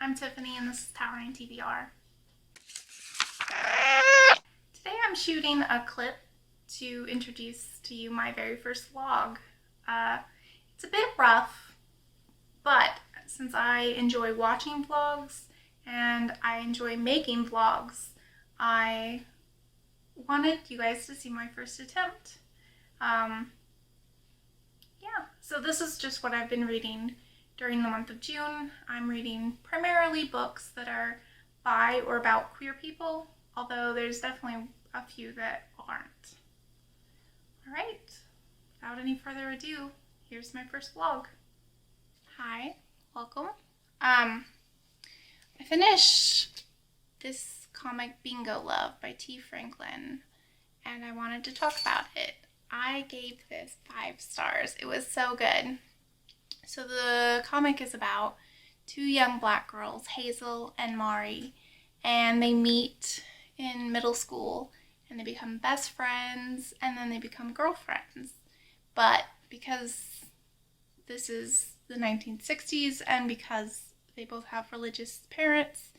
I'm Tiffany and this is Towering TBR. Today I'm shooting a clip to introduce to you my very first vlog. It's a bit rough, but since I enjoy watching vlogs and I enjoy making vlogs, I wanted you guys to see my first attempt. So this is just what I've been reading during the month of June. I'm reading primarily books that are by or about queer people, although there's definitely a few that aren't. Alright, without any further ado, here's my first vlog. Hi, welcome. I finished this comic Bingo Love by T. Franklin, and I wanted to talk about it. I gave this 5 stars. It was so good. So the comic is about 2 young black girls, Hazel and Mari, and they meet in middle school and they become best friends and then they become girlfriends. But because this is the 1960s and because they both have religious parents,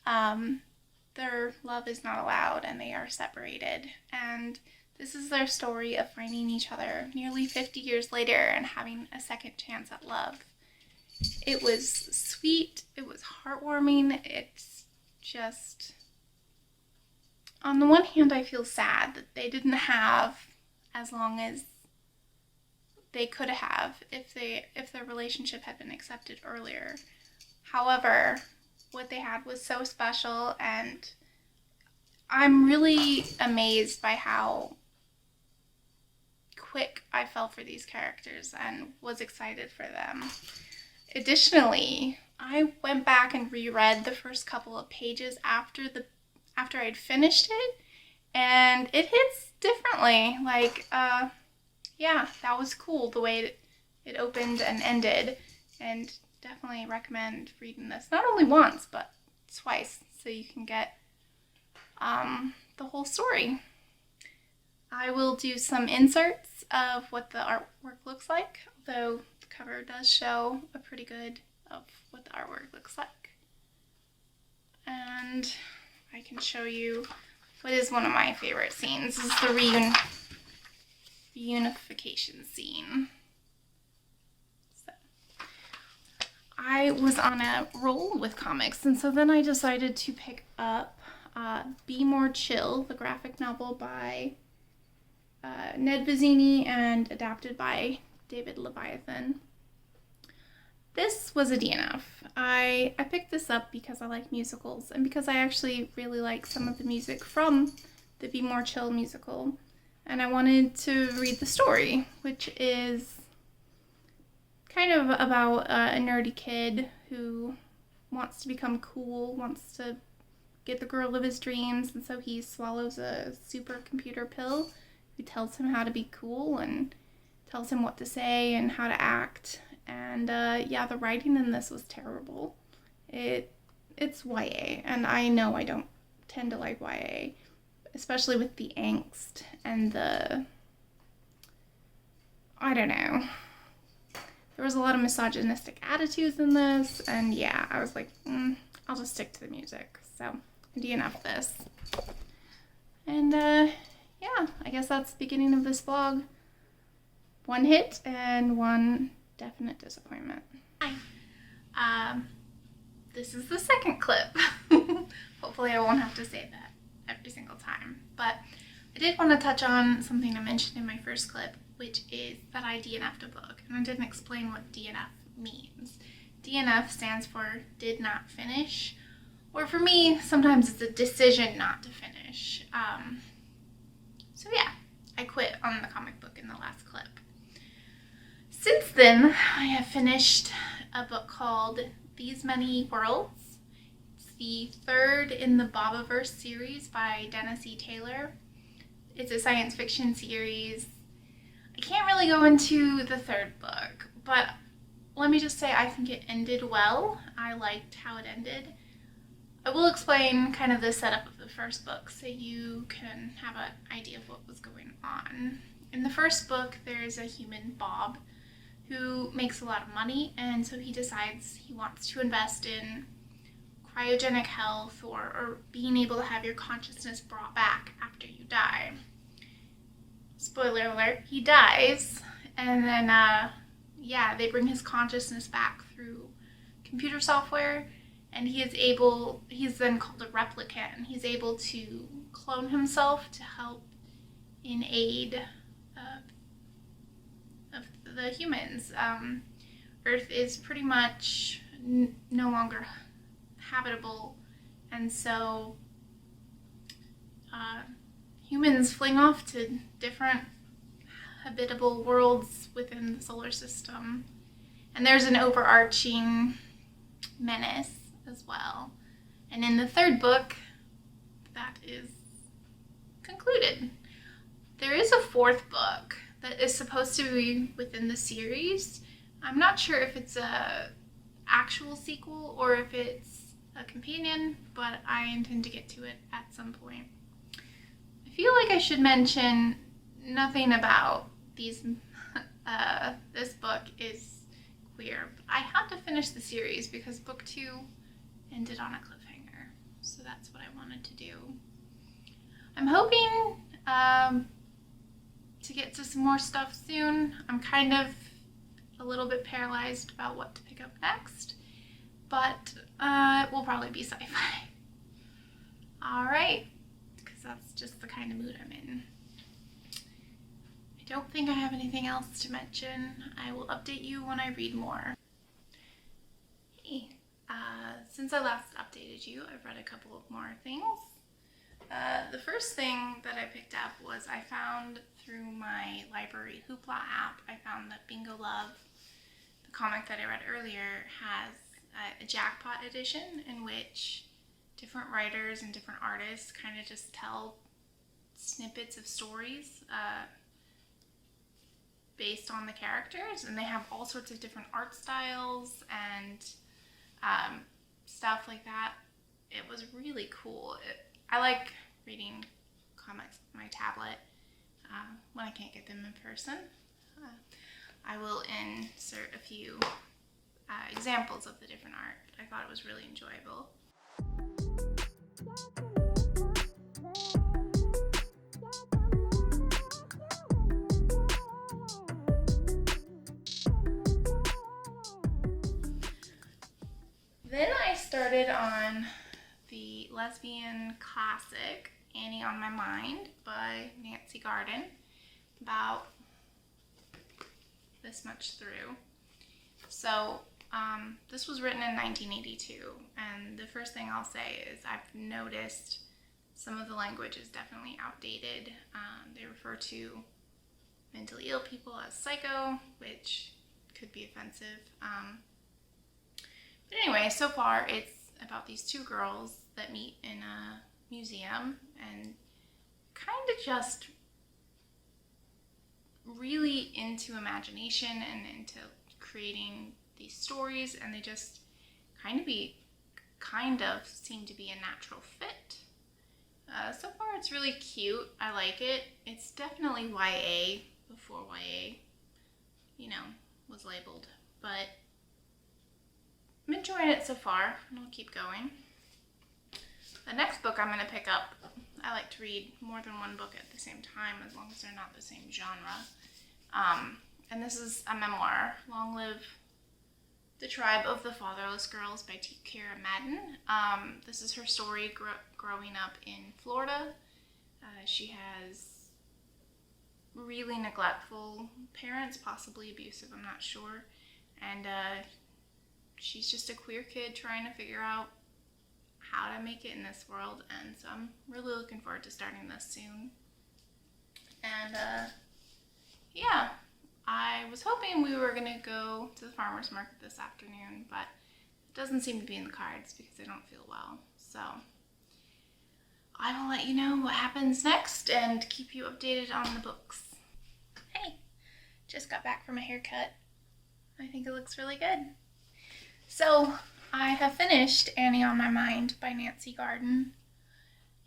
their love is not allowed and they are separated. And this is their story of finding each other nearly 50 years later and having a second chance at love. It was sweet, it was heartwarming, it's just... On the one hand, I feel sad that they didn't have as long as they could have if their relationship had been accepted earlier. However, what they had was so special, and I'm really amazed by how quick I fell for these characters and was excited for them. Additionally, I went back and reread the first couple of pages after I'd finished it, and it hits differently. Yeah, that was cool the way it opened and ended, and definitely recommend reading this not only once but twice so you can get the whole story. I will do some inserts of what the artwork looks like, although the cover does show a pretty good of what the artwork looks like. And I can show you what is one of my favorite scenes. This is the reunification scene. So, I was on a roll with comics, and so then I decided to pick up Be More Chill, the graphic novel by Ned Vizzini and adapted by David Leviathan. This was a DNF. I picked this up because I like musicals and because I actually really like some of the music from the Be More Chill musical, and I wanted to read the story, which is kind of about a nerdy kid who wants to become cool, wants to get the girl of his dreams, and so he swallows a supercomputer pill who tells him how to be cool and tells him what to say and how to act. And yeah, the writing in this was terrible. It's YA, and I know I don't tend to like YA, especially with the angst and I don't know. There was a lot of misogynistic attitudes in this, and yeah, I was like, I'll just stick to the music. So I DNF'd this. And yeah, I guess that's the beginning of this vlog. 1 hit and 1 definite disappointment. Hi. This is the second clip. Hopefully I won't have to say that every single time. But I did want to touch on something I mentioned in my first clip, which is that I DNF'd a book. And I didn't explain what DNF means. DNF stands for did not finish. Or for me, sometimes it's a decision not to finish. So yeah, I quit on the comic book in the last clip. Since then, I have finished a book called These Many Worlds. It's the 3rd in the Bobaverse series by Dennis E. Taylor. It's a science fiction series. I can't really go into the 3rd book, but let me just say I think it ended well. I liked how it ended. I will explain kind of the setup of the first book so you can have an idea of what was going on. In the first book, there's a human, Bob, who makes a lot of money, and so he decides he wants to invest in cryogenic health or being able to have your consciousness brought back after you die. Spoiler alert, he dies, and then, they bring his consciousness back through computer software, and he's then called a replicant, and he's able to clone himself to help in aid of the humans. Earth is pretty much no longer habitable, and so humans fling off to different habitable worlds within the solar system. And there's an overarching menace as well. And in the third book, that is concluded. There is a fourth book that is supposed to be within the series. I'm not sure if it's a actual sequel or if it's a companion, but I intend to get to it at some point. I feel like I should mention nothing about these. This book is queer. But I had to finish the series because book 2 ended on a cliffhanger, so that's what I wanted to do. I'm hoping to get to some more stuff soon. I'm kind of a little bit paralyzed about what to pick up next, but it will probably be sci-fi. Alright, because that's just the kind of mood I'm in. I don't think I have anything else to mention. I will update you when I read more. Hey, since I last updated you, I've read a couple of more things. The first thing that I picked up was I found through my library Hoopla app, I found that Bingo Love, the comic that I read earlier, has a jackpot edition in which different writers and different artists kind of just tell snippets of stories based on the characters, and they have all sorts of different art styles and stuff like that. It was really cool. I like reading comics on my tablet when I can't get them in person. I will insert a few examples of the different art. I thought it was really enjoyable. Then I started on the lesbian classic Annie on My Mind by Nancy Garden, about this much through. So this was written in 1982, and the first thing I'll say is I've noticed some of the language is definitely outdated. They refer to mentally ill people as psycho, which could be offensive. But anyway, so far it's about these two girls that meet in a museum and kind of just really into imagination and into creating these stories, and they just kind of seem to be a natural fit. So far it's really cute. I like it. It's definitely YA before YA, was labeled, but I'm enjoying it so far, and I'll keep going. The next book I'm going to pick up, I like to read more than one book at the same time, as long as they're not the same genre. And this is a memoir, Long Live the Tribe of the Fatherless Girls by Kira Madden. This is her story growing up in Florida. She has really neglectful parents, possibly abusive, I'm not sure. And she's just a queer kid trying to figure out how to make it in this world, and so I'm really looking forward to starting this soon. And I was hoping we were gonna go to the farmer's market this afternoon, but it doesn't seem to be in the cards because I don't feel well. So I will let you know what happens next and keep you updated on the books. Hey, just got back from a haircut. I think it looks really good. So I have finished Annie on My Mind by Nancy Garden.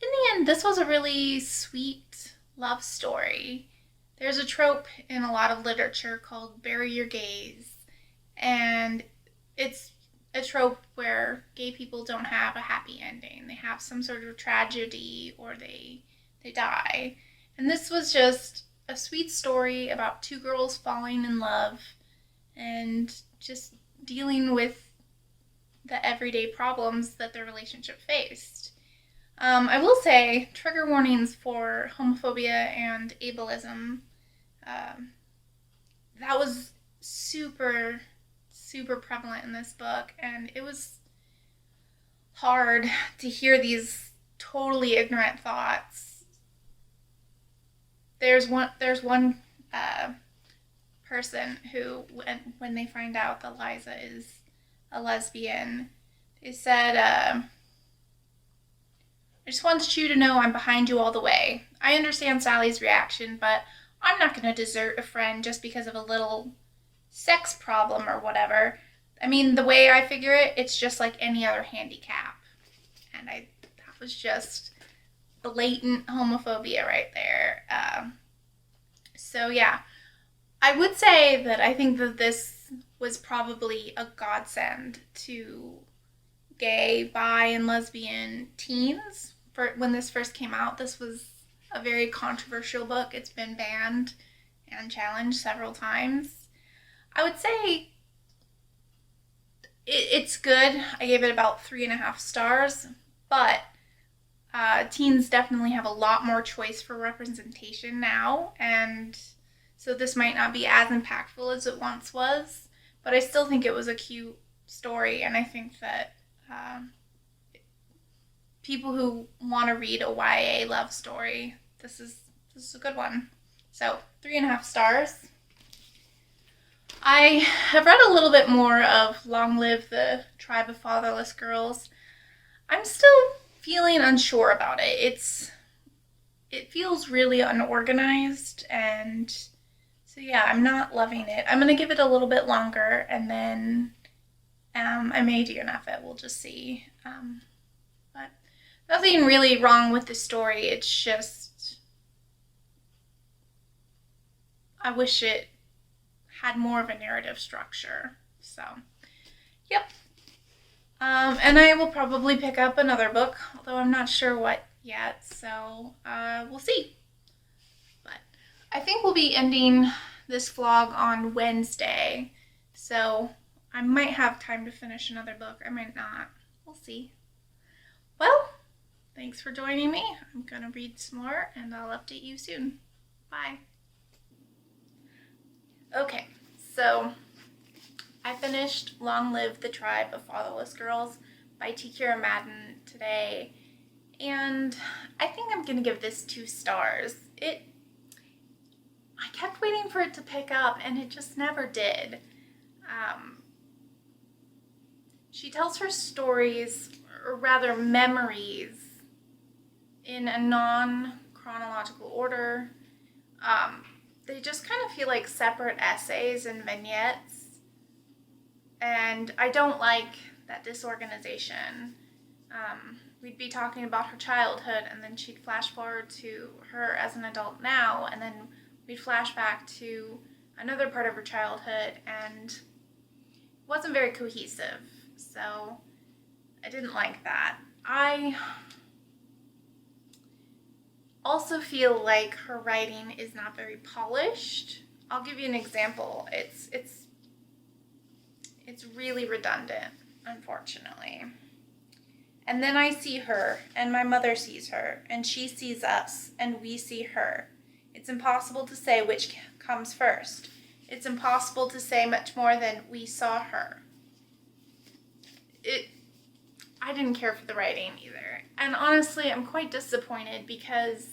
In the end, this was a really sweet love story. There's a trope in a lot of literature called bury your gaze, and it's a trope where gay people don't have a happy ending. They have some sort of tragedy or they die. And this was just a sweet story about two girls falling in love and just dealing with the everyday problems that their relationship faced. I will say, trigger warnings for homophobia and ableism, that was super, super prevalent in this book, and it was hard to hear these totally ignorant thoughts. There's one person who, when they find out that Liza is a lesbian, they said, I just wanted you to know I'm behind you all the way. I understand Sally's reaction, but I'm not going to desert a friend just because of a little sex problem or whatever. I mean, the way I figure it, it's just like any other handicap. And that was just blatant homophobia right there. So yeah, I would say that I think that this was probably a godsend to gay, bi, and lesbian teens. When this first came out, this was a very controversial book. It's been banned and challenged several times. I would say it's good. I gave it about 3.5 stars, but teens definitely have a lot more choice for representation now, and so this might not be as impactful as it once was, but I still think it was a cute story, and I think that people who want to read a YA love story, this is a good one. So 3.5 stars. I have read a little bit more of Long Live the Tribe of Fatherless Girls. I'm still feeling unsure about it. It feels really unorganized, and so yeah, I'm not loving it. I'm gonna give it a little bit longer, and then I may DNF it. We'll just see. But nothing really wrong with the story. It's just I wish it had more of a narrative structure. So, yep. And I will probably pick up another book, although I'm not sure what yet. So we'll see. But I think we'll be ending this vlog on Wednesday. So I might have time to finish another book. I might not. We'll see. Well, thanks for joining me. I'm going to read some more, and I'll update you soon. Bye. Okay, so I finished Long Live the Tribe of Fatherless Girls by T. Kira Madden today, and I think I'm going to give this 2 stars. I kept waiting for it to pick up, and it just never did. She tells her stories, or rather memories, in a non-chronological order. They just kind of feel like separate essays and vignettes, and I don't like that disorganization. We'd be talking about her childhood, and then she'd flash forward to her as an adult now, and then we'd flash back to another part of her childhood, and it wasn't very cohesive, so I didn't like that. I also feel like her writing is not very polished. I'll give you an example. It's really redundant, unfortunately. And then I see her, and my mother sees her, and she sees us, and we see her. It's impossible to say which comes first. It's impossible to say much more than we saw her. I didn't care for the writing either. And honestly, I'm quite disappointed because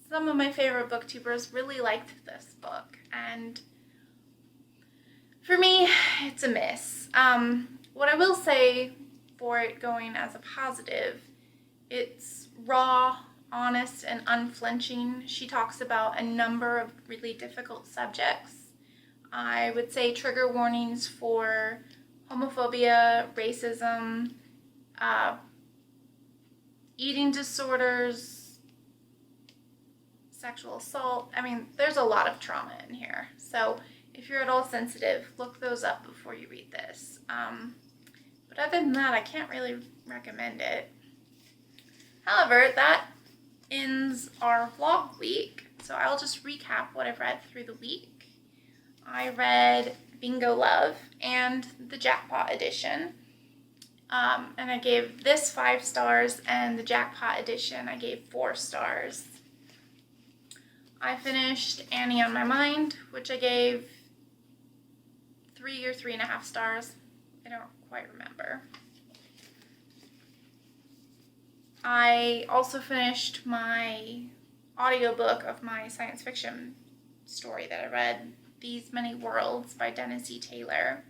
some of my favorite booktubers really liked this book. And for me, it's a miss. What I will say for it going as a positive, it's raw, honest, and unflinching. She talks about a number of really difficult subjects. I would say trigger warnings for homophobia, racism, eating disorders, sexual assault. I mean, there's a lot of trauma in here. So if you're at all sensitive, look those up before you read this. But But other than that, I can't really recommend it. However, that ends our vlog week, so I'll just recap what I've read through the week. I read Bingo Love and the Jackpot edition, and I gave this 5 stars, and the Jackpot edition I gave 4 stars. I finished Annie on My Mind, which I gave 3 or 3.5 stars. I don't quite remember. I also finished my audiobook of my science fiction story that I read, These Many Worlds by Dennis E. Taylor.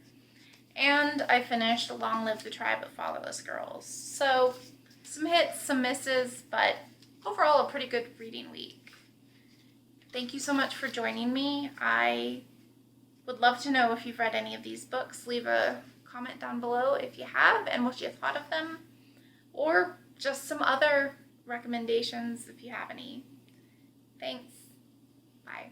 And I finished Long Live the Tribe of Fatherless Girls. So, some hits, some misses, but overall a pretty good reading week. Thank you so much for joining me. I would love to know if you've read any of these books. Leave a comment down below if you have and what you thought of them, or just some other recommendations if you have any. Thanks. Bye.